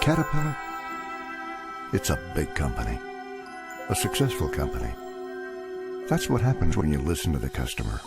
Caterpillar, it's a big company, a successful company. That's what happens when you listen to the customer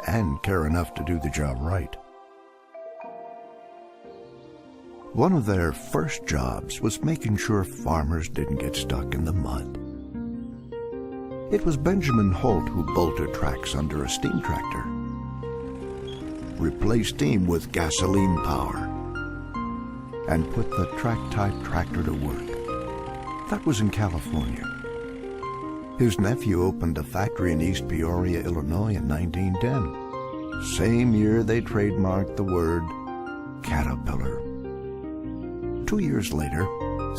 and care enough to do the job right. One of their first jobs was making sure farmers didn't get stuck in the mud. It was Benjamin Holt who bolted tracks under a steam tractor, replaced steam with gasoline power, and put the track-type tractor to work. That was in California. His nephew opened a factory in East Peoria, Illinois in 1910. Same year they trademarked the word Caterpillar. 2 years later,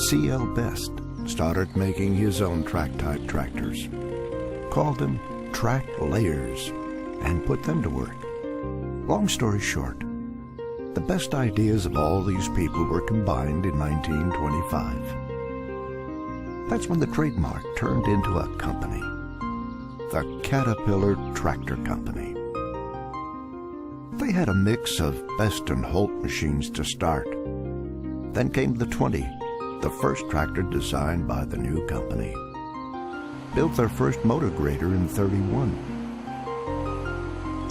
C.L. Best started making his own track-type tractors, called them track layers, and put them to work. Long story short, the best ideas of all these people were combined in 1925. That's when the trademark turned into a company, the Caterpillar Tractor Company. They had a mix of Best and Holt machines to start. Then came the 20, the first tractor designed by the new company. Built their first motor grader in 31.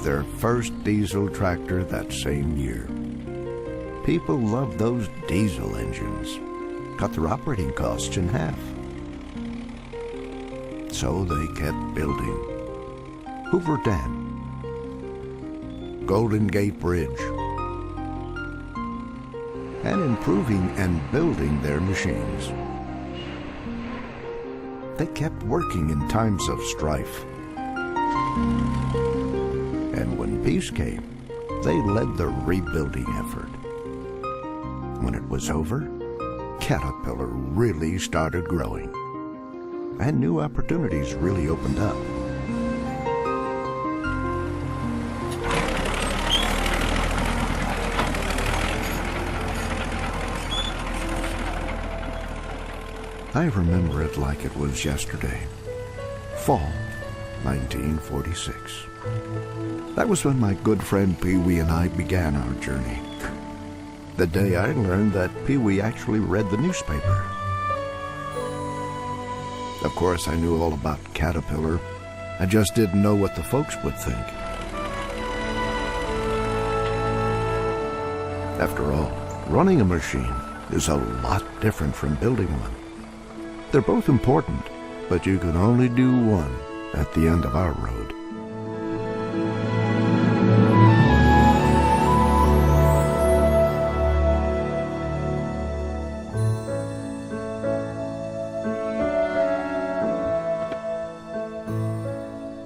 Their first diesel tractor that same year. People loved those diesel engines. Cut their operating costs in half. So they kept building. Hoover Dam, Golden Gate Bridge, and improving and building their machines. They kept working in times of strife. And when peace came, they led the rebuilding effort. When it was over, Caterpillar really started growing, and new opportunities really opened up. I remember it like it was yesterday. Fall, 1946. That was when my good friend Pee Wee and I began our journey. The day I learned that Pee Wee actually read the newspaper. Of course, I knew all about Caterpillar. I just didn't know what the folks would think. After all, running a machine is a lot different from building one. They're both important, but you can only do one at the end of our road.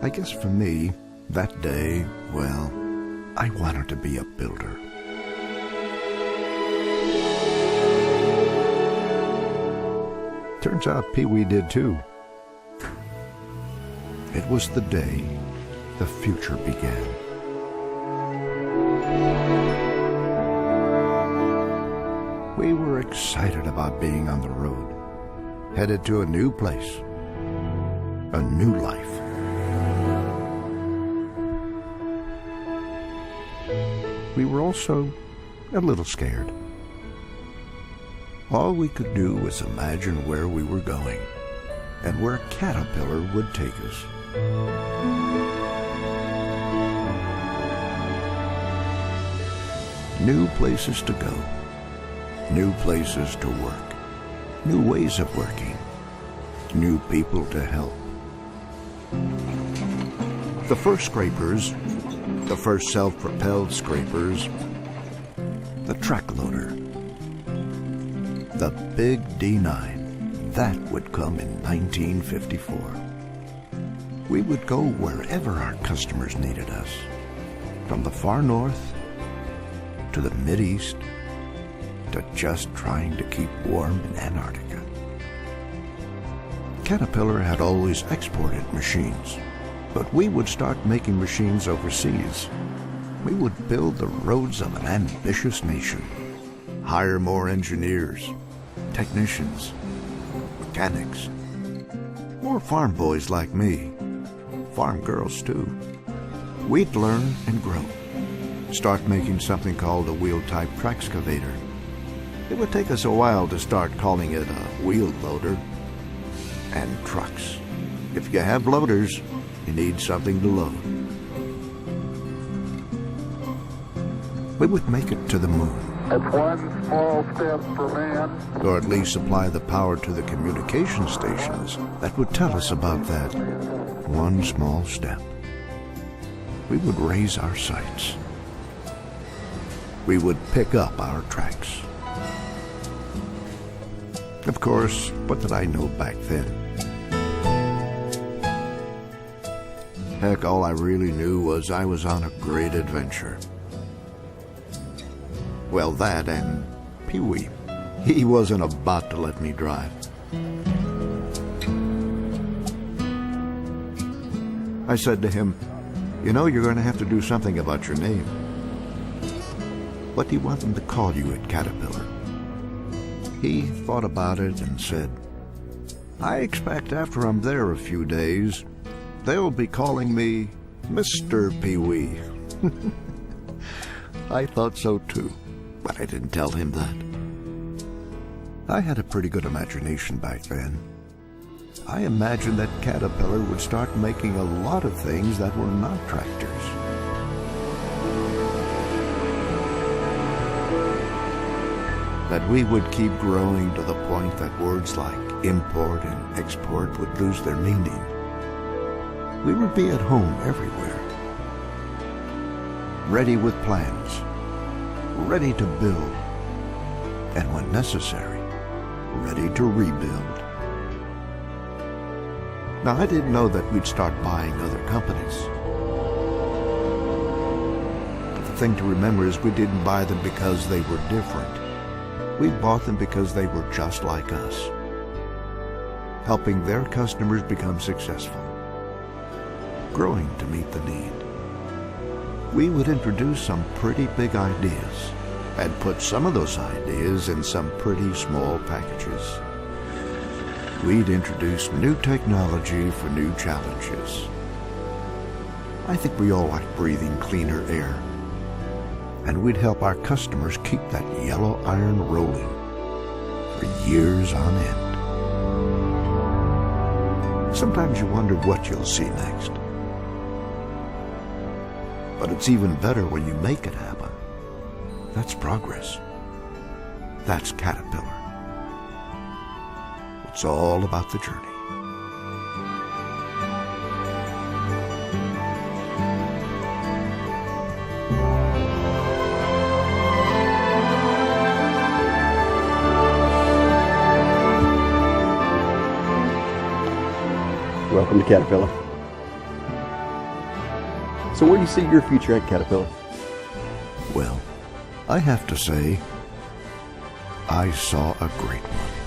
I guess for me, that day, well, I wanted to be a builder. Turns out Pee Wee did too. It was the day the future began. We were excited about being on the road, headed to a new place, a new life. We were also a little scared. All we could do was imagine where we were going and where Caterpillar would take us. New places to go, new places to work, new ways of working, new people to help. The first scrapers, the first self-propelled scrapers, the track loader, the big D9, that would come in 1954. We would go wherever our customers needed us, from the far north to the Mideast to just trying to keep warm in Antarctica. Caterpillar had always exported machines, but we would start making machines overseas. We would build the roads of an ambitious nation, hire more engineers, technicians, mechanics, more farm boys like me, farm girls too. We'd learn and grow, start making something called a wheel-type track excavator, It would take us a while to start calling it a wheel loader. And trucks. If you have loaders, you need something to load. We would make it to the moon. It's one small step for man. Or at least supply the power to the communication stations that would tell us about that one small step. We would raise our sights. We would pick up our tracks. Of course, what did I know back then? Heck, all I really knew was I was on a great adventure. Well, that and Pee-wee. He wasn't about to let me drive. I said to him, "You know, you're going to have to do something about your name. What do you want them to call you at Caterpillar?" He thought about it and said, "I expect after I'm there a few days, they'll be calling me Mr. Pee-wee." I thought so too, but I didn't tell him that. I had a pretty good imagination back then. I imagined that Caterpillar would start making a lot of things that were not tractors. That we would keep growing to the point that words like import and export would lose their meaning. We would be at home everywhere, ready with plans, ready to build, and when necessary, ready to rebuild. Now, I didn't know that we'd start buying other companies. But the thing to remember is we didn't buy them because they were different. We bought them because they were just like us, helping their customers become successful, growing to meet the need. We would introduce some pretty big ideas and put some of those ideas in some pretty small packages. We'd introduce new technology for new challenges. I think we all like breathing cleaner air. And we'd help our customers keep that yellow iron rolling for years on end. Sometimes you wonder what you'll see next. But it's even better when you make it happen. That's progress. That's Caterpillar. It's all about the journey. Welcome to Caterpillar. So where do you see your future at Caterpillar? Well, I have to say, I saw a great one.